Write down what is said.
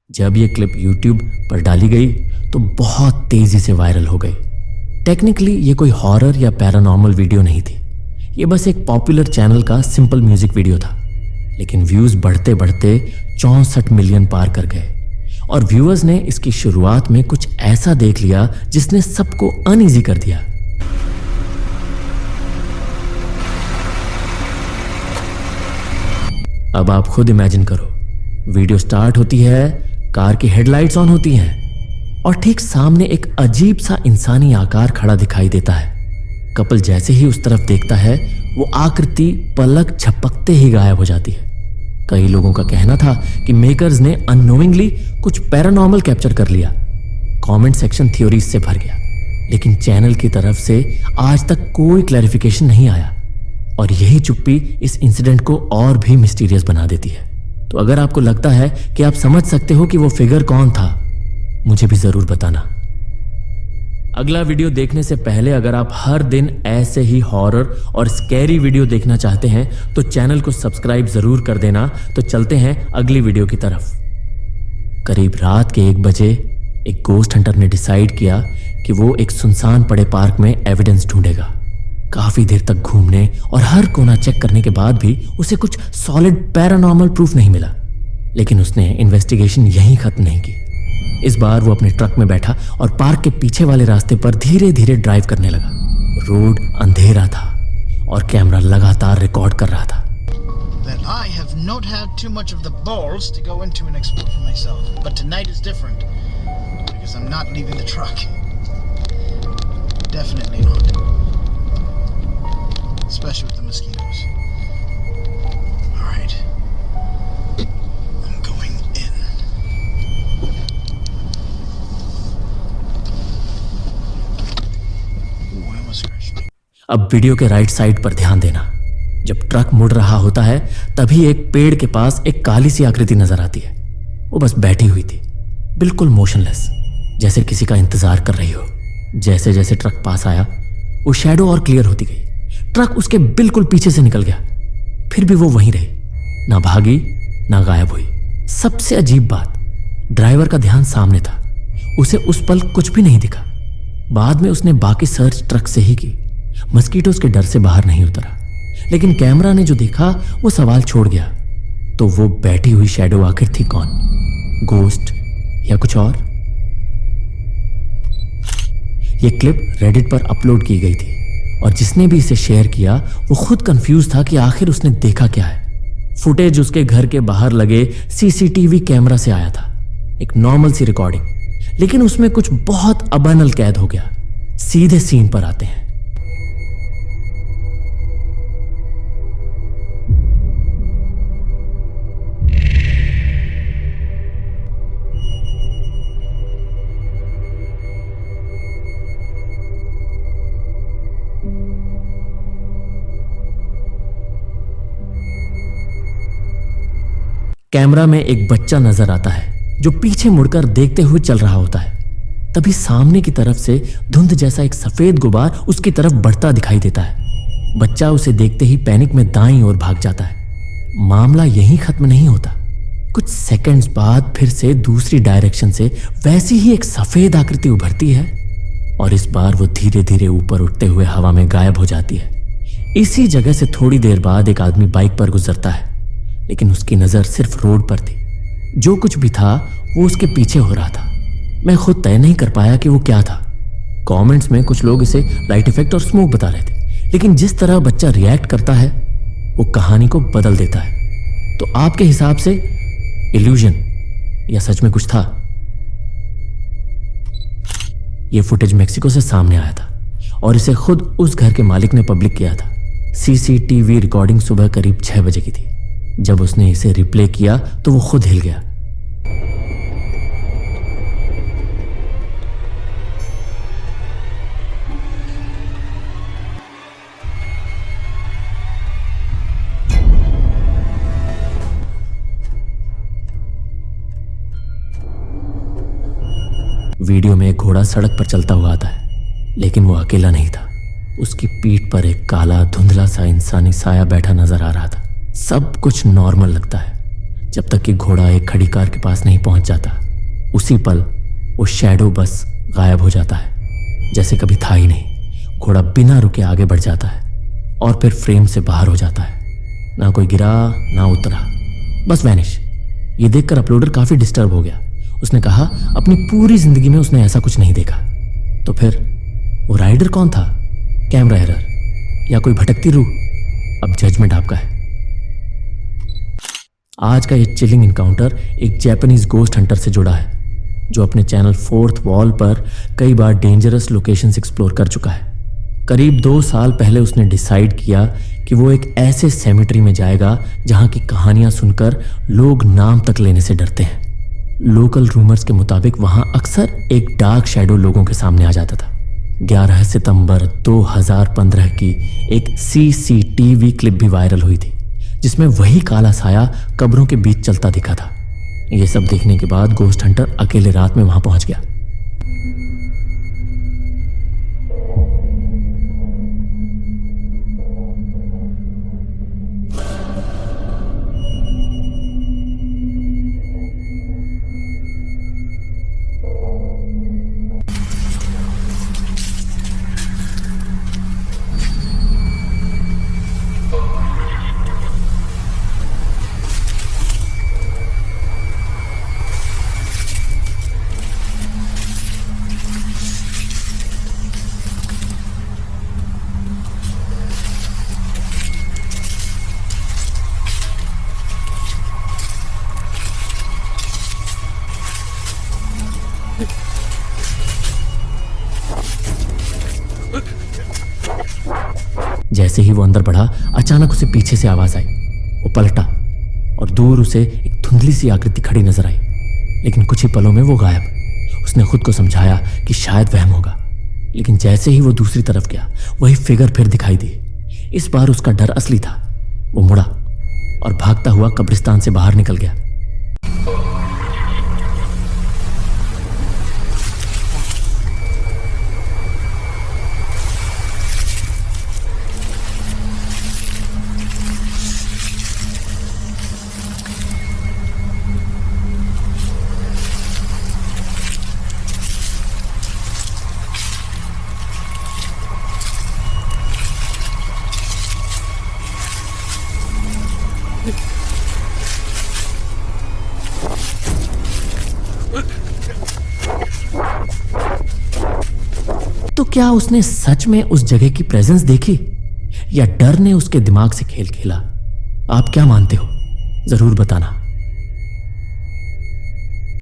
जब ये clip YouTube पर डाली गई तो बहुत तेजी से वायरल हो गई। टेक्निकली ये कोई हॉरर या पैरानॉर्मल वीडियो नहीं थी, ये बस एक पॉपुलर चैनल का सिंपल म्यूजिक वीडियो था। लेकिन व्यूज बढ़ते बढ़ते 64 मिलियन पार कर गए और व्यूअर्स ने इसकी शुरुआत में कुछ ऐसा देख लिया जिसने सबको अनईजी कर दिया। अब आप खुद इमेजिन करो, वीडियो स्टार्ट होती है, कार की हेडलाइट्स ऑन होती हैं और ठीक सामने एक अजीब सा इंसानी आकार खड़ा दिखाई देता है। कपल जैसे ही उस तरफ देखता है वो आकृति पलक झपकते ही गायब हो जाती है। कई लोगों का कहना था कि मेकर्स ने अननोइंगली कुछ पैरानॉर्मल कैप्चर कर लिया। कमेंट सेक्शन थ्योरीज से भर गया, लेकिन चैनल की तरफ से आज तक कोई क्लैरिफिकेशन नहीं आया और यही चुप्पी इस इंसिडेंट को और भी मिस्टीरियस बना देती है। तो अगर आपको लगता है कि आप समझ सकते हो कि वो फिगर कौन था, मुझे भी जरूर बताना। अगला वीडियो देखने से पहले अगर आप हर दिन ऐसे ही हॉरर और स्कैरी वीडियो देखना चाहते हैं तो चैनल को सब्सक्राइब जरूर कर देना। तो चलते हैं अगली वीडियो की तरफ। करीब रात के 1 बजे एक गोस्ट हंटर ने डिसाइड किया कि वो एक सुनसान पड़े पार्क में एविडेंस ढूंढेगा। काफी देर तक घूमने और हर कोना चेक करने के बाद भी उसे कुछ सॉलिड पैरानॉर्मल प्रूफ नहीं मिला, लेकिन उसने इन्वेस्टिगेशन यहीं खत्म नहीं की। इस बार वो अपने ट्रक में बैठा और पार्क के पीछे वाले रास्ते पर धीरे धीरे ड्राइव करने लगा। रोड अंधेरा था और कैमरा लगातार रिकॉर्ड कर रहा था। I have not had too much of the balls to go into and explore for myself, but tonight is different because I'm not leaving the truck. Definitely not. Especially with the mosquitoes. All right. I'm going in. Ooh, I almost scratched me. अब video के right side पर ध्यान देना। जब truck मुड़ रहा होता है तभी एक पेड़ के पास एक काली सी आकृति नजर आती है। वो बस बैठी हुई थी, बिल्कुल मोशनलेस, जैसे किसी का इंतजार कर रही हो। जैसे जैसे ट्रक पास आया वो शैडो और क्लियर होती गई। ट्रक उसके बिल्कुल पीछे से निकल गया, फिर भी वो वहीं रही, ना भागी ना गायब हुई। सबसे अजीब बात, ड्राइवर का ध्यान सामने था, उसे उस पल कुछ भी नहीं दिखा। बाद में उसने बाकी सर्च ट्रक से ही की, मस्कीटोज के डर से बाहर नहीं उतरा। लेकिन कैमरा ने जो देखा वो सवाल छोड़ गया। तो वो बैठी हुई शैडो आखिर थी कौन? गोस्ट या कुछ और? ये क्लिप रेडिट पर अपलोड की गई थी और जिसने भी इसे शेयर किया वो खुद कंफ्यूज था कि आखिर उसने देखा क्या है। फुटेज उसके घर के बाहर लगे सीसीटीवी कैमरा से आया था, एक नॉर्मल सी रिकॉर्डिंग, लेकिन उसमें कुछ बहुत अबनल कैद हो गया। सीधे सीन पर आते हैं। कैमरा में एक बच्चा नजर आता है जो पीछे मुड़कर देखते हुए चल रहा होता है। तभी सामने की तरफ से धुंध जैसा एक सफेद गुबार उसकी तरफ बढ़ता दिखाई देता है। बच्चा उसे देखते ही पैनिक में दाईं ओर भाग जाता है। मामला यहीं खत्म नहीं होता। कुछ सेकंड्स बाद फिर से दूसरी डायरेक्शन से वैसी ही एक सफेद आकृति उभरती है और इस बार वो धीरे धीरे ऊपर उठते हुए हवा में गायब हो जाती है। इसी जगह से थोड़ी देर बाद एक आदमी बाइक पर गुजरता है, लेकिन उसकी नजर सिर्फ रोड पर थी। जो कुछ भी था वो उसके पीछे हो रहा था। मैं खुद तय नहीं कर पाया कि वो क्या था। कमेंट्स में कुछ लोग इसे लाइट इफेक्ट और स्मोक बता रहे थे, लेकिन जिस तरह बच्चा रिएक्ट करता है वो कहानी को बदल देता है। तो आपके हिसाब से इल्यूजन या सच में कुछ था? यह फुटेज मेक्सिको से सामने आया था और इसे खुद उस घर के मालिक ने पब्लिक किया था। सीसीटीवी रिकॉर्डिंग सुबह करीब 6 बजे की थी। जब उसने इसे रिप्ले किया तो वो खुद हिल गया। वीडियो में एक घोड़ा सड़क पर चलता हुआ आता है, लेकिन वो अकेला नहीं था। उसकी पीठ पर एक काला धुंधला सा इंसानी साया बैठा नजर आ रहा था। सब कुछ नॉर्मल लगता है जब तक कि घोड़ा एक खड़ी कार के पास नहीं पहुंच जाता। उसी पल वो शैडो बस गायब हो जाता है, जैसे कभी था ही नहीं। घोड़ा बिना रुके आगे बढ़ जाता है और फिर फ्रेम से बाहर हो जाता है। ना कोई गिरा ना उतरा, बस वैनिश। ये देखकर अपलोडर काफी डिस्टर्ब हो गया। उसने कहा अपनी पूरी जिंदगी में उसने ऐसा कुछ नहीं देखा। तो फिर वो राइडर कौन था? कैमरा एरर या कोई भटकती रूह? अब जजमेंट आपका है। आज का ये चिलिंग इनकाउंटर एक जापानीज गोस्ट हंटर से जुड़ा है, जो अपने चैनल फोर्थ वॉल पर कई बार डेंजरस लोकेशंस एक्सप्लोर कर चुका है। करीब 2 साल पहले उसने डिसाइड किया कि वो एक ऐसे सेमेट्री में जाएगा जहां की कहानियां सुनकर लोग नाम तक लेने से डरते हैं। लोकल रूमर्स के मुताबिक वहां अक्सर एक डार्क शैडो लोगों के सामने आ जाता था। 11 सितंबर 2015 की एक CCTV क्लिप भी वायरल हुई थी, जिसमें वही काला साया कब्रों के बीच चलता दिखा था। ये सब देखने के बाद गोस्ट हंटर अकेले रात में वहां पहुंच गया। जैसे ही वो अंदर बढ़ा, अचानक उसे पीछे से आवाज आई। वो पलटा और दूर उसे एक धुंधली सी आकृति खड़ी नजर आई, लेकिन कुछ ही पलों में वो गायब। उसने खुद को समझाया कि शायद वहम होगा, लेकिन जैसे ही वो दूसरी तरफ गया, वही फिगर फिर दिखाई दी। इस बार उसका डर असली था। वो मुड़ा और भागता हुआ कब्रिस्तान से बाहर निकल गया। तो क्या उसने सच में उस जगह की प्रेजेंस देखी, या डर ने उसके दिमाग से खेल खेला? आप क्या मानते हो? जरूर बताना।